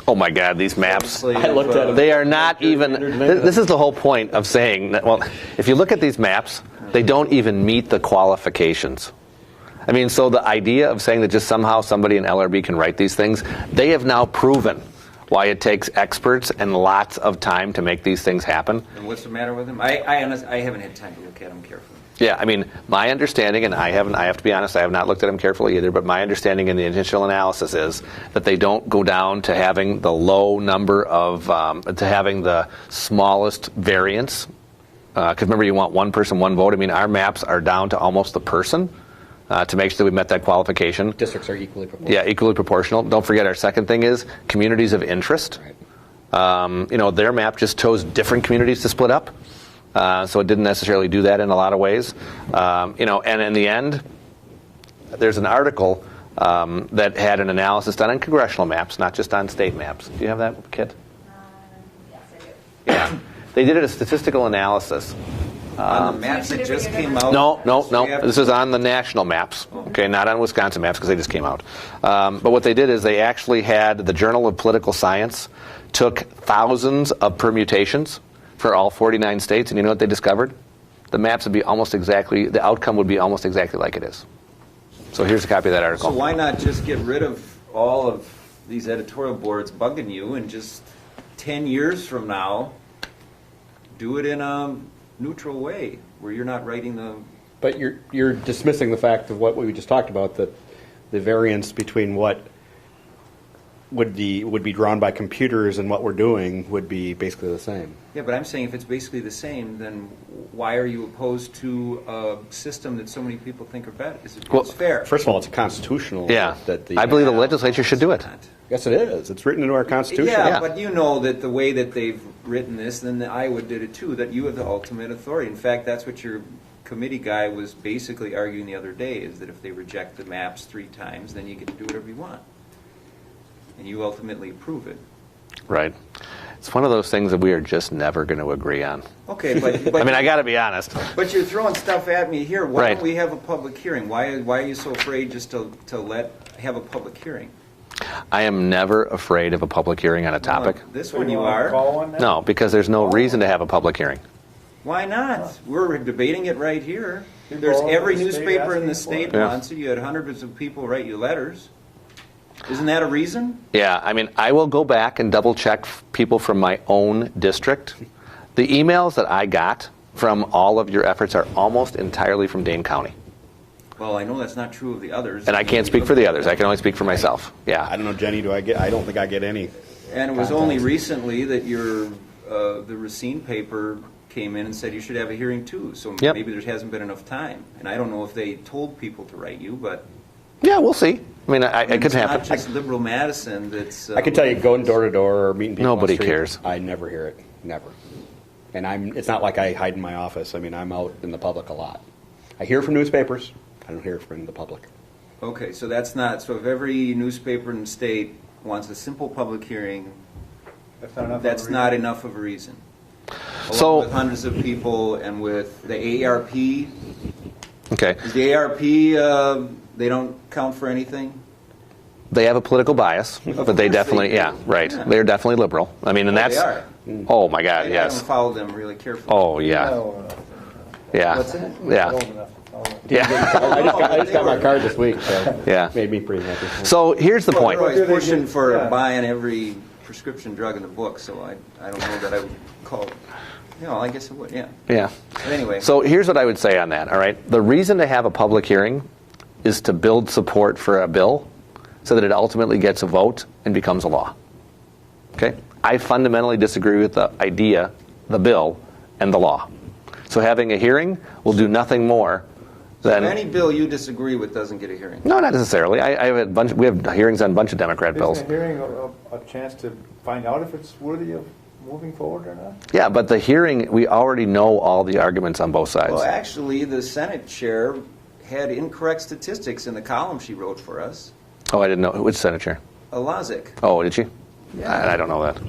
Oh my God, these maps. I looked at them. They are not even, this is the whole point of saying that, well, if you look at these maps, they don't even meet the qualifications. I mean, so the idea of saying that just somehow somebody in LRB can write these things, they have now proven why it takes experts and lots of time to make these things happen. And what's the matter with them? I honestly, I haven't had time to look at them carefully. Yeah, I mean, my understanding, and I have to be honest, I have not looked at them carefully either, but my understanding in the initial analysis is that they don't go down to having the low number of, to having the smallest variance. Because remember, you want one person, one vote. I mean, our maps are down to almost the person to make sure that we met that qualification. Districts are equally proportional. Yeah, equally proportional. Don't forget our second thing is communities of interest. Right. You know, their map just chose different communities to split up. So it didn't necessarily do that in a lot of ways. You know, and in the end, there's an article that had an analysis done on congressional maps, not just on state maps. Do you have that, Kit? Yes, I do. Yeah. They did a statistical analysis. On the maps that just came out? No. This is on the national maps, okay, not on Wisconsin maps because they just came out. But what they did is they actually had the Journal of Political Science took thousands of permutations for all 49 states, and you know what they discovered? The maps would be almost exactly, the outcome would be almost exactly like it is. So here's a copy of that article. So why not just get rid of all of these editorial boards bugging you and just 10 years from now do it in a neutral way where you're not writing the... But you're dismissing the fact of what we just talked about, that the variance between what would be drawn by computers and what we're doing would be basically the same. Yeah, but I'm saying if it's basically the same, then why are you opposed to a system that so many people think are better? It's fair. First of all, it's constitutional. Yeah, that I believe the legislature should do it. Yes, it is. It's written into our Constitution. Yeah, but you know that the way that they've written this, then Iowa did it too, that you have the ultimate authority. In fact, that's what your committee guy was basically arguing the other day, is that if they reject the maps 3 times, then you get to do whatever you want. And you ultimately approve it. Right. It's one of those things that we are just never going to agree on. Okay, but I mean, I got to be honest. But you're throwing stuff at me here. Why Right. don't we have a public hearing? Why are you so afraid just to have a public hearing? I am never afraid of a public hearing on a topic. This one you are. No, because there's no reason to have a public hearing. Why not? We're debating it right here. There's every newspaper in the state wants it. You had hundreds of people write you letters. Isn't that a reason? Yeah, I mean, I will go back and double check people from my own district. The emails that I got from all of your efforts are almost entirely from Dane County. Well, I know that's not true of the others. And I can't speak for the others. I can only speak for myself. Yeah. I don't know, Jenny, I don't think I get any. And it was only recently that the Racine paper came in and said you should have a hearing too. So maybe there hasn't been enough time. And I don't know if they told people to write you, but... Yeah, we'll see. I mean, it could happen. It's not just liberal Madison that's... I can tell you, going door to door or meeting people Nobody on the street, cares. I never hear it. Never. And it's not like I hide in my office. I mean, I'm out in the public a lot. I hear from newspapers. I don't hear from the public. Okay, so that's not... So if every newspaper in the state wants a simple public hearing, that's not enough of a reason. Along with hundreds of people and with the AARP... Okay. Is the AARP... they don't count for anything? They have a political bias, but they definitely, right. Yeah. They're definitely liberal. I mean, and that's... They are. Oh, my God, yes. I don't follow them really carefully. Oh, yeah. Yeah. What's in it? Yeah. Yeah. I just got my card this week, so yeah. Made me pretty happy. So here's the point. They're always pushing for buying every prescription drug in the book, so I don't know that I would call it... I guess it would, yeah. Yeah. But anyway. So here's what I would say on that, all right? The reason to have a public hearing is to build support for a bill so that it ultimately gets a vote and becomes a law. Okay? I fundamentally disagree with the idea, the bill, and the law. So having a hearing will do nothing more than... So any bill you disagree with doesn't get a hearing? No, not necessarily. We have hearings on a bunch of Democrat bills. Isn't a hearing a chance to find out if it's worthy of moving forward or not? Yeah, but the hearing, we already know all the arguments on both sides. Well, actually, the Senate chair had incorrect statistics in the column she wrote for us. Oh, I didn't know. Which Senate chair? Lazick. Oh, did she? Yeah. I don't know that.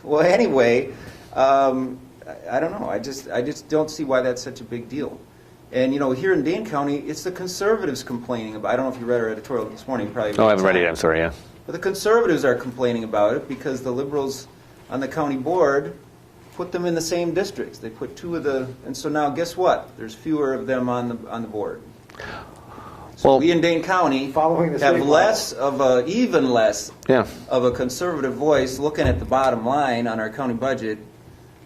Well, anyway, I don't know. I just don't see why that's such a big deal. And, here in Dane County, it's the conservatives complaining about... I don't know if you read our editorial this morning. Probably. Oh, I haven't read it yet. I'm sorry, yeah. But the conservatives are complaining about it because the liberals on the county board put them in the same districts. They put two of the, and so now guess what? There's fewer of them on the board. So Well, we in Dane County Following the have state less of a, even less yeah. of a conservative voice looking at the bottom line on our county budget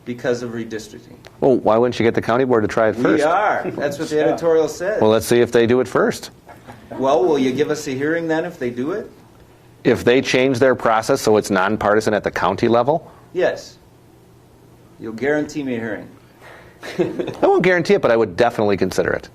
because of redistricting. Well, why wouldn't you get the county board to try it first? We are. That's what the editorial says. Well, let's see if they do it first. Well, will you give us a hearing then if they do it? If they change their process so it's nonpartisan at the county level, Yes. You'll guarantee me a hearing. I won't guarantee it, but I would definitely consider it.